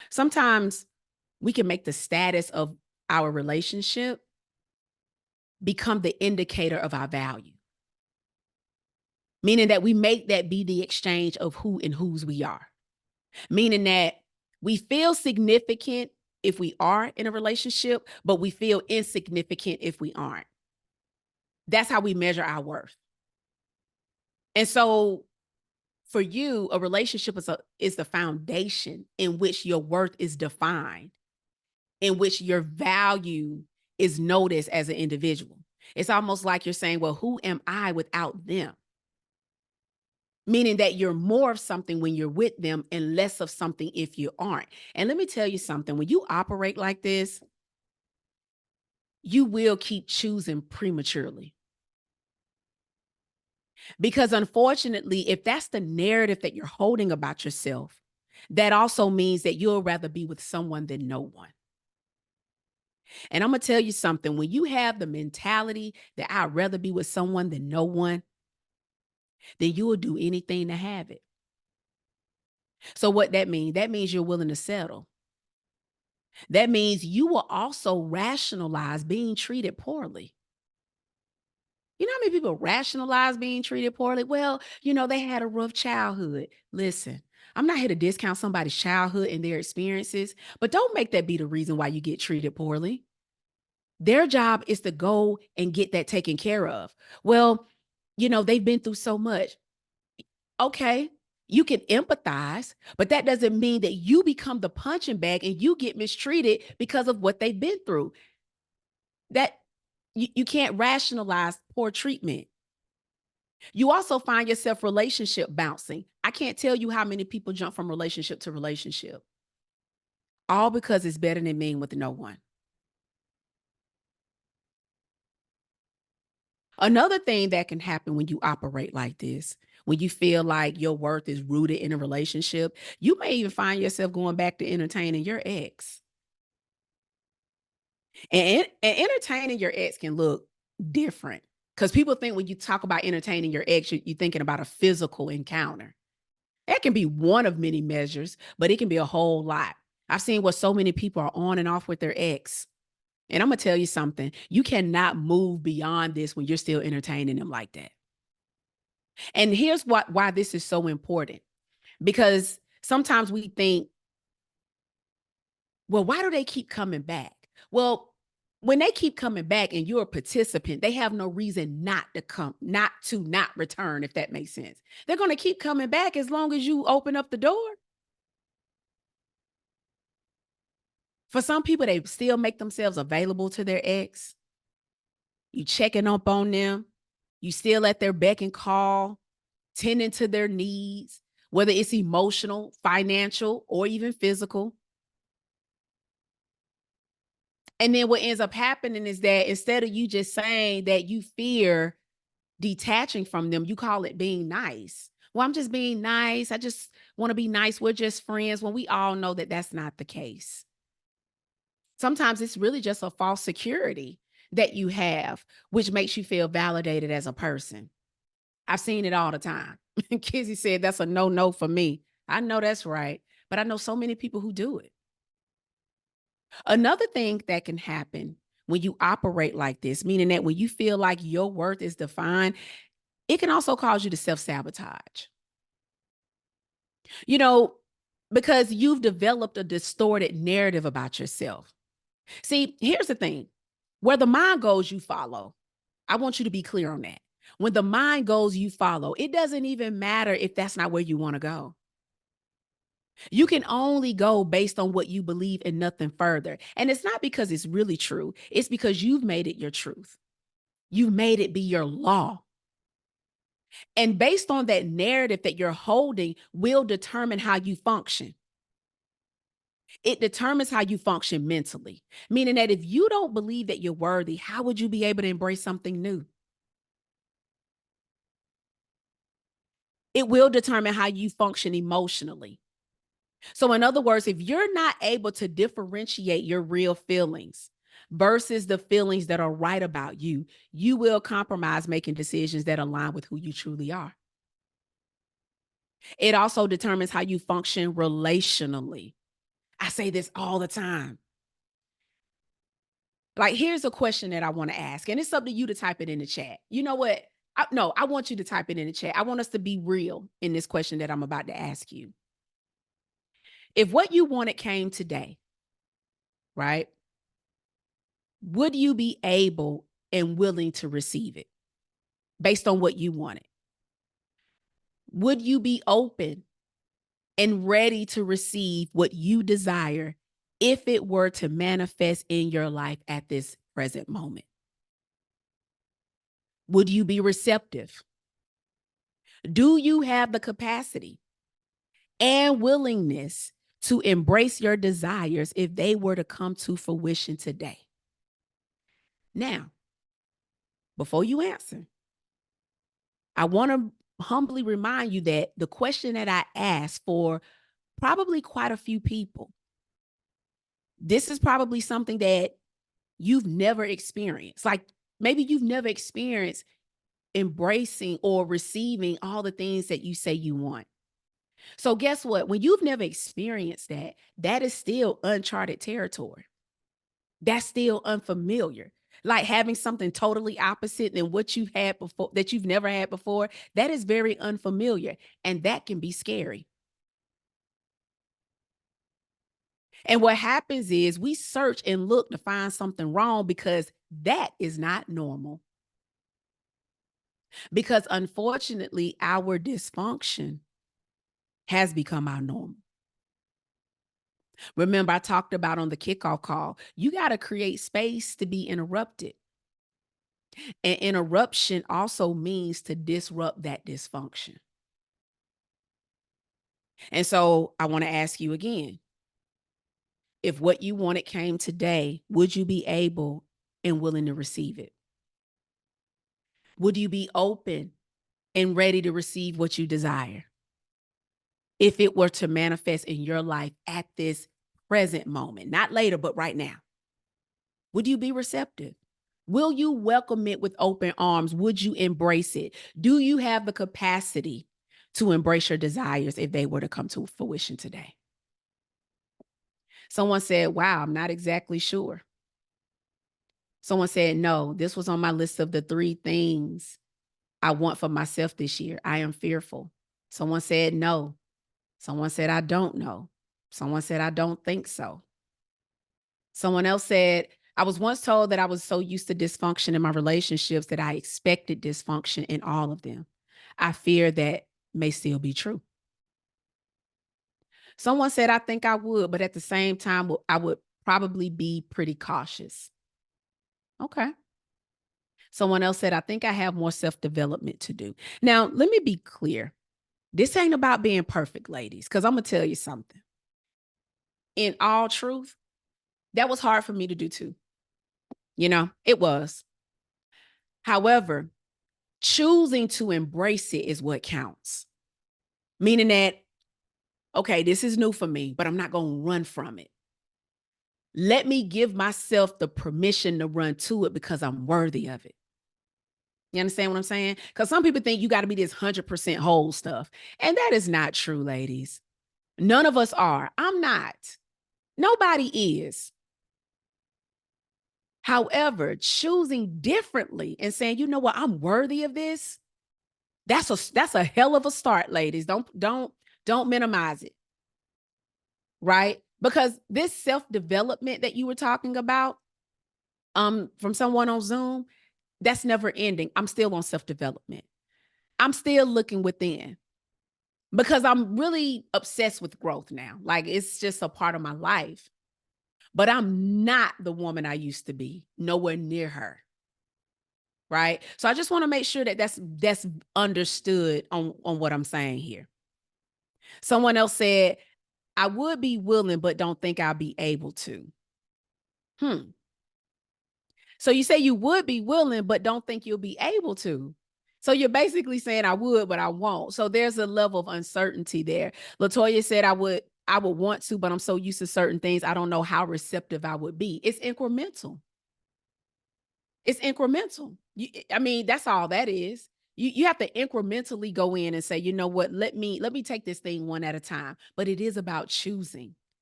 Sometimes we can make the status of our relationship become the indicator of our value, meaning that we make that be the exchange of who and whose we are, meaning that we feel significant if we are in a relationship, but we feel insignificant if we aren't. That's how we measure our worth. And so for you, a relationship is the foundation in which your worth is defined, in which your value is noticed as an individual. It's almost like you're saying, well, who am I without them? Meaning that you're more of something when you're with them and less of something if you aren't. And let me tell you something, when you operate like this, you will keep choosing prematurely. Because unfortunately, if that's the narrative that you're holding about yourself, that also means that you'll rather be with someone than no one. And I'm going to tell you something, when you have the mentality that I'd rather be with someone than no one, then you will do anything to have it. So what that means? That means you're willing to settle. That means you will also rationalize being treated poorly. You know how many people rationalize being treated poorly? Well, they had a rough childhood. Listen, I'm not here to discount somebody's childhood and their experiences, but don't make that be the reason why you get treated poorly. Their job is to go and get that taken care of. Well, they've been through so much. Okay, you can empathize, but that doesn't mean that you become the punching bag and you get mistreated because of what they've been through. That you can't rationalize poor treatment. You also find yourself relationship bouncing. I can't tell you how many people jump from relationship to relationship, all because it's better than being with no one. Another thing that can happen when you operate like this, when you feel like your worth is rooted in a relationship, you may even find yourself going back to entertaining your ex. And entertaining your ex can look different because people think when you talk about entertaining your ex, you're thinking about a physical encounter. That can be one of many measures, but it can be a whole lot. I've seen where so many people are on and off with their ex. And I'm going to tell you something. You cannot move beyond this when you're still entertaining them like that. And here's why this is so important. Because sometimes we think, well, why do they keep coming back? Well, when they keep coming back and you're a participant, they have no reason not to not return, if that makes sense. They're going to keep coming back as long as you open up the door. For some people, they still make themselves available to their ex. You checking up on them. You still at their beck and call, tending to their needs, whether it's emotional, financial, or even physical. And then what ends up happening is that instead of you just saying that you fear detaching from them, you call it being nice. Well, I'm just being nice. I just want to be nice. We're just friends, when we all know that that's not the case. Sometimes it's really just a false security that you have, which makes you feel validated as a person. I've seen it all the time. Kizzy said that's a no for me. I know that's right, but I know so many people who do it. Another thing that can happen when you operate like this, meaning that when you feel like your worth is defined, it can also cause you to self-sabotage. You know, because you've developed a distorted narrative about yourself. See, here's the thing. Where the mind goes, you follow. I want you to be clear on that. When the mind goes, you follow. It doesn't even matter if that's not where you want to go. You can only go based on what you believe and nothing further. And it's not because it's really true. It's because you've made it your truth. You've made it be your law. And based on that narrative that you're holding will determine how you function. It determines how you function mentally, meaning that if you don't believe that you're worthy, how would you be able to embrace something new? It will determine how you function emotionally. So in other words, if you're not able to differentiate your real feelings versus the feelings that are right about you, you will compromise making decisions that align with who you truly are. It also determines how you function relationally. I say this all the time. Like, here's a question that I want to ask, and it's up to you to type it in the chat. You know what? No, I want you to type it in the chat. I want us to be real in this question that I'm about to ask you. If what you wanted came today, right? Would you be able and willing to receive it based on what you wanted? Would you be open and ready to receive what you desire if it were to manifest in your life at this present moment? Would you be receptive? Do you have the capacity and willingness to embrace your desires if they were to come to fruition today? Now, before you answer, I want to humbly remind you that the question that I asked for probably quite a few people, this is probably something that you've never experienced. Like maybe you've never experienced embracing or receiving all the things that you say you want. So guess what? When you've never experienced that, that is still uncharted territory. That's still unfamiliar. Like having something totally opposite than what you've had before, that you've never had before, that is very unfamiliar. And that can be scary. And what happens is we search and look to find something wrong because that is not normal. Because unfortunately, our dysfunction has become our norm. Remember, I talked about on the kickoff call, you got to create space to be interrupted. And interruption also means to disrupt that dysfunction. And so I want to ask you again, if what you wanted came today, would you be able and willing to receive it? Would you be open and ready to receive what you desire if it were to manifest in your life at this present moment, not later, but right now? Would you be receptive? Will you welcome it with open arms? Would you embrace it? Do you have the capacity to embrace your desires if they were to come to fruition today? Someone said, wow, I'm not exactly sure. Someone said, no, this was on my list of the 3 things I want for myself this year. I am fearful. Someone said, no. Someone said, I don't know. Someone said, I don't think so. Someone else said, I was once told that I was so used to dysfunction in my relationships that I expected dysfunction in all of them. I fear that may still be true. Someone said, I think I would, but at the same time, I would probably be pretty cautious. Okay. Someone else said, I think I have more self-development to do. Now, let me be clear. This ain't about being perfect, ladies, because I'm going to tell you something. In all truth, that was hard for me to do too. It was. However, choosing to embrace it is what counts. Meaning that, okay, this is new for me, but I'm not going to run from it. Let me give myself the permission to run to it because I'm worthy of it. You understand what I'm saying? Because some people think you got to be this 100% whole stuff. And that is not true, ladies. None of us are. I'm not. Nobody is. However, choosing differently and saying, you know what, I'm worthy of this. That's a hell of a start, ladies. Don't minimize it. Right? Because this self-development that you were talking about, from someone on Zoom, that's never ending. I'm still on self-development. I'm still looking within because I'm really obsessed with growth now. Like it's just a part of my life. But I'm not the woman I used to be, nowhere near her. Right? So I just want to make sure that that's understood on what I'm saying here. Someone else said, I would be willing, but don't think I'll be able to. So you say you would be willing, but don't think you'll be able to. So you're basically saying I would, but I won't. So there's a level of uncertainty there. Latoya said I would want to, but I'm so used to certain things. I don't know how receptive I would be. It's incremental. It's incremental. That's all that is. You have to incrementally go in and say, you know what, let me take this thing one at a time. But it is about choosing.